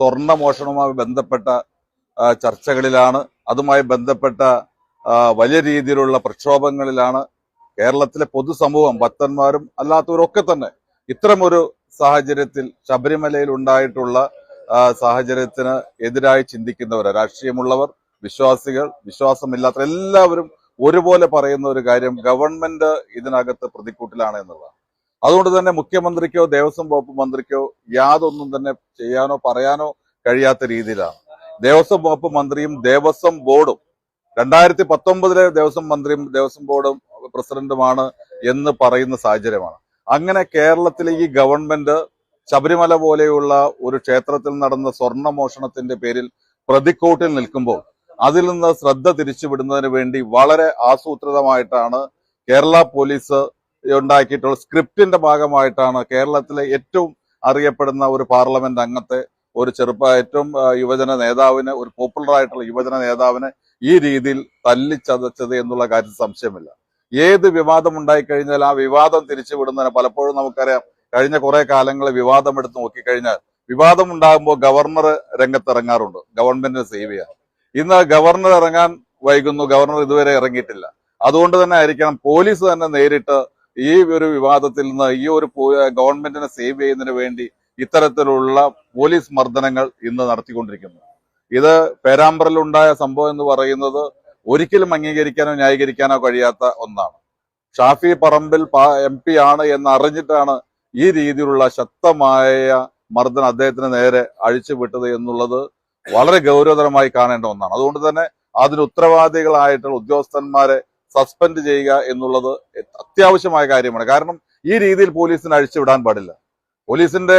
സ്വർണ്ണ മോഷണവുമായി ബന്ധപ്പെട്ട ചർച്ചകളിലാണ്, അതുമായി ബന്ധപ്പെട്ട വലിയ രീതിയിലുള്ള പ്രക്ഷോഭങ്ങളിലാണ് കേരളത്തിലെ പൊതുസമൂഹം, ഭക്തന്മാരും അല്ലാത്തവരൊക്കെ തന്നെ. ഇത്തരമൊരു സാഹചര്യത്തിൽ ശബരിമലയിൽ ഉണ്ടായിട്ടുള്ള സാഹചര്യത്തിന് എതിരായി ചിന്തിക്കുന്നവർ, രാഷ്ട്രീയമുള്ളവർ, വിശ്വാസികൾ, വിശ്വാസമില്ലാത്ത എല്ലാവരും ഒരുപോലെ പറയുന്ന ഒരു കാര്യം ഗവൺമെന്റ് ഇതിനകത്ത് പ്രതിക്കൂട്ടിലാണ് എന്നുള്ളതാണ്. അതുകൊണ്ട് തന്നെ മുഖ്യമന്ത്രിക്കോ ദേവസ്വം വകുപ്പ് മന്ത്രിക്കോ യാതൊന്നും തന്നെ ചെയ്യാനോ പറയാനോ കഴിയാത്ത രീതിയിലാണ്. ദേവസ്വം വകുപ്പ് മന്ത്രിയും ദേവസ്വം ബോർഡും 2019 ദേവസ്വം മന്ത്രിയും ദേവസ്വം ബോർഡും പ്രസിഡന്റുമാണ് എന്ന് പറയുന്ന സാഹചര്യമാണ്. അങ്ങനെ കേരളത്തിലെ ഈ ഗവൺമെന്റ് ശബരിമല പോലെയുള്ള ഒരു ക്ഷേത്രത്തിൽ നടന്ന സ്വർണ്ണ മോഷണത്തിന്റെ പേരിൽ പ്രതിക്കൂട്ടിൽ നിൽക്കുമ്പോൾ അതിൽ നിന്ന് ശ്രദ്ധ തിരിച്ചുവിടുന്നതിന് വേണ്ടി വളരെ ആസൂത്രിതമായിട്ടാണ് കേരള പോലീസ് ഉണ്ടാക്കിയിട്ടുള്ള സ്ക്രിപ്റ്റിന്റെ ഭാഗമായിട്ടാണ് കേരളത്തിലെ ഏറ്റവും അറിയപ്പെടുന്ന ഒരു പാർലമെന്റ് അംഗത്തെ, ഒരു ഏറ്റവും യുവജന നേതാവിന്, ഒരു പോപ്പുലർ ആയിട്ടുള്ള യുവജന നേതാവിനെ ഈ രീതിയിൽ തല്ലിച്ചതച്ചത് എന്നുള്ള കാര്യത്തിൽ സംശയമില്ല. ഏത് വിവാദം ഉണ്ടായിക്കഴിഞ്ഞാൽ ആ വിവാദം തിരിച്ചുവിടുന്നതിന് പലപ്പോഴും നമുക്കറിയാം, കഴിഞ്ഞ കുറെ കാലങ്ങളിൽ വിവാദം എടുത്ത് നോക്കിക്കഴിഞ്ഞാൽ വിവാദം ഉണ്ടാകുമ്പോൾ ഗവർണർ രംഗത്തിറങ്ങാറുണ്ട് ഗവൺമെന്റിനെ സേവ് ചെയ്യാൻ. ഇന്ന് ഗവർണർ ഇറങ്ങാൻ വൈകുന്നു, ഗവർണർ ഇതുവരെ ഇറങ്ങിയിട്ടില്ല. അതുകൊണ്ട് തന്നെ ആയിരിക്കണം പോലീസ് തന്നെ നേരിട്ട് ഈ ഒരു വിവാദത്തിൽ നിന്ന് ഈ ഒരു ഗവൺമെന്റിനെ സേവ് ചെയ്യുന്നതിന് വേണ്ടി ഇത്തരത്തിലുള്ള പോലീസ് മർദ്ദനങ്ങൾ ഇന്ന് നടത്തിക്കൊണ്ടിരിക്കുന്നു. ഇത് പേരാമ്പ്രയിലുണ്ടായ സംഭവം എന്ന് പറയുന്നത് ഒരിക്കലും അംഗീകരിക്കാനോ ന്യായീകരിക്കാനോ കഴിയാത്ത ഒന്നാണ്. ഷാഫി പറമ്പിൽ MP ആണ് എന്ന് അറിഞ്ഞിട്ടാണ് ഈ രീതിയിലുള്ള ശക്തമായ മർദ്ദനം അദ്ദേഹത്തിന് നേരെ അഴിച്ചുവിട്ടത് എന്നുള്ളത് വളരെ ഗൗരവതരമായി കാണേണ്ട ഒന്നാണ്. അതുകൊണ്ട് തന്നെ അതിന് ഉത്തരവാദികളായിട്ടുള്ള ഉദ്യോഗസ്ഥന്മാരെ സസ്പെൻഡ് ചെയ്യുക എന്നുള്ളത് അത്യാവശ്യമായ കാര്യമാണ്. കാരണം ഈ രീതിയിൽ പോലീസിനെ അഴിച്ചുവിടാൻ പാടില്ല. പോലീസിന്റെ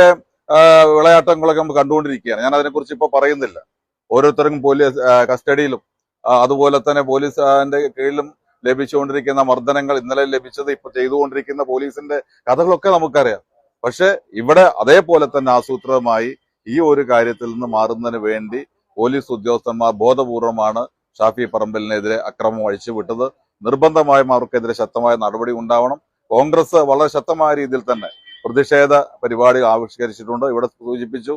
വിളയാട്ടങ്ങളൊക്കെ നമ്മൾ കണ്ടുകൊണ്ടിരിക്കുകയാണ്. ഞാൻ അതിനെക്കുറിച്ച് ഇപ്പോൾ പറയുന്നില്ല. ഓരോരുത്തർക്കും പോലീസ് കസ്റ്റഡിയിലും അതുപോലെ തന്നെ പോലീസിന്റെ കീഴിലും ലഭിച്ചുകൊണ്ടിരിക്കുന്ന മർദ്ദനങ്ങൾ, ഇന്നലെ ലഭിച്ചത്, ഇപ്പൊ ചെയ്തുകൊണ്ടിരിക്കുന്ന പോലീസിന്റെ കഥകളൊക്കെ നമുക്കറിയാം. പക്ഷെ ഇവിടെ അതേപോലെ തന്നെ ആസൂത്രിതമായി ഈ ഒരു കാര്യത്തിൽ നിന്ന് മാറുന്നതിന് വേണ്ടി പോലീസ് ഉദ്യോഗസ്ഥന്മാർ ബോധപൂർവമാണ് ഷാഫി പറമ്പലിനെതിരെ അക്രമം അഴിച്ചുവിട്ടത്. നിർബന്ധമായും അവർക്കെതിരെ ശക്തമായ നടപടി ഉണ്ടാവണം. കോൺഗ്രസ് വളരെ ശക്തമായ രീതിയിൽ തന്നെ പ്രതിഷേധ പരിപാടികൾ ആവിഷ്കരിച്ചിട്ടുണ്ട്. ഇവിടെ സൂചിപ്പിച്ചു,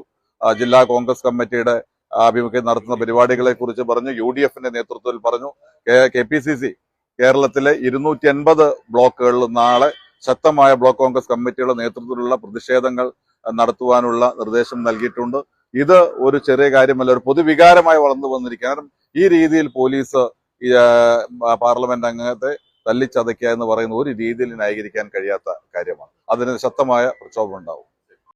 ജില്ലാ കോൺഗ്രസ് കമ്മിറ്റിയുടെ ആഭിമുഖ്യം നടത്തുന്ന പരിപാടികളെ കുറിച്ച് പറഞ്ഞു, UDFന്റെ നേതൃത്വത്തിൽ പറഞ്ഞു. KPCC കേരളത്തിലെ 280 ബ്ലോക്കുകളിൽ നാളെ ശക്തമായ ബ്ലോക്ക് കോൺഗ്രസ് കമ്മിറ്റിയുടെ നേതൃത്വത്തിലുള്ള പ്രതിഷേധങ്ങൾ നടത്തുവാനുള്ള നിർദ്ദേശം നൽകിയിട്ടുണ്ട്. ഇത് ഒരു ചെറിയ കാര്യമല്ല, ഒരു പൊതുവികാരമായി വളർന്നു വന്നിരിക്കുക. കാരണം ഈ രീതിയിൽ പോലീസ് പാർലമെന്റ് അംഗത്തെ തല്ലിച്ചതയ്ക്കുക എന്ന് പറയുന്ന ഒരു രീതിയിൽ ന്യായീകരിക്കാൻ കഴിയാത്ത കാര്യമാണ്. അതിന് ശക്തമായ പ്രക്ഷോഭം ഉണ്ടാവും.